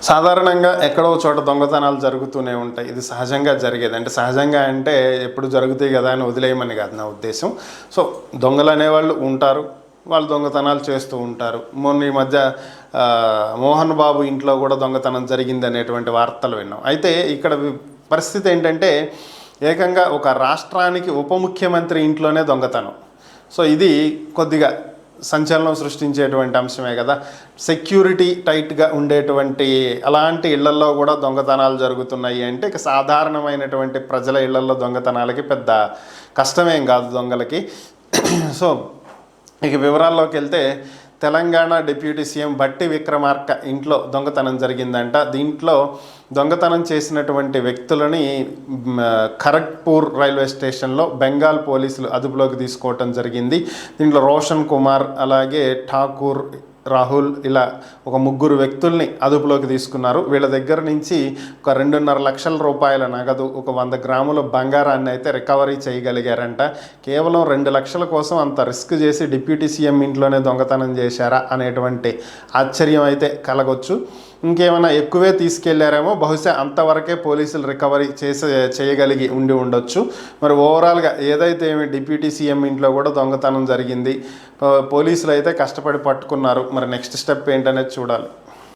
సాధారణంగా ఎక్కడో చోట దొంగతనాలు జరుగుతూనే ఉంటాయి. ఇది సహజంగా జరిగేది. అంటే సహజంగా అంటే ఎప్పుడు జరుగుతాయి కదా అని వదిలేయమని కాదు నా ఉద్దేశం. సో దొంగలు అనేవాళ్ళు ఉంటారు, వాళ్ళు దొంగతనాలు చేస్తూ ఉంటారు. మొన్న ఈ మధ్య మోహన్ బాబు ఇంట్లో కూడా దొంగతనం జరిగింది అనేటువంటి వార్తలు విన్నాం. అయితే ఇక్కడ పరిస్థితి ఏంటంటే ఏకంగా ఒక రాష్ట్రానికి ఉప ముఖ్యమంత్రి ఇంట్లోనే దొంగతనం. సో ఇది కొద్దిగా సంచలనం సృష్టించేటువంటి అంశమే కదా. సెక్యూరిటీ టైట్గా ఉండేటువంటి అలాంటి ఇళ్లల్లో కూడా దొంగతనాలు జరుగుతున్నాయి అంటే ఇక సాధారణమైనటువంటి ప్రజల ఇళ్లల్లో దొంగతనాలకి పెద్ద కష్టమేం కాదు దొంగలకి. సో ఇక వివరాల్లోకి వెళ్తే తెలంగాణ డిప్యూటీ సీఎం బట్టి విక్రమార్క ఇంట్లో దొంగతనం జరిగిందంట. దీంట్లో దొంగతనం చేసినటువంటి వ్యక్తులని ఖరగ్పూర్ రైల్వే స్టేషన్లో బెంగాల్ పోలీసులు అదుపులోకి తీసుకోవటం జరిగింది. దీంట్లో రోషన్ కుమార్ అలాగే ఠాకూర్ రాహుల్ ఇలా ఒక ముగ్గురు వ్యక్తుల్ని అదుపులోకి తీసుకున్నారు. వీళ్ళ దగ్గర నుంచి ఒక 2.5 లక్షల రూపాయల నగదు, ఒక 100 గ్రాముల బంగారాన్ని అయితే రికవరీ చేయగలిగారంట. కేవలం 2 లక్షల కోసం అంత రిస్క్ చేసి డిప్యూటీ సీఎం ఇంట్లోనే దొంగతనం చేశారా అనేటువంటి ఆశ్చర్యం అయితే కలగొచ్చు. ఇంకేమైనా ఎక్కువే తీసుకెళ్లారేమో, బహుశా అంతవరకే పోలీసులు రికవరీ చేయగలిగి ఉండొచ్చు. మరి ఓవరాల్గా ఏదైతే ఏమి డిప్యూటీ సీఎం ఇంట్లో కూడా దొంగతనం జరిగింది, పోలీసులు అయితే కష్టపడి పట్టుకున్నారు. మరి నెక్స్ట్ స్టెప్ ఏంటనేది చూడాలి.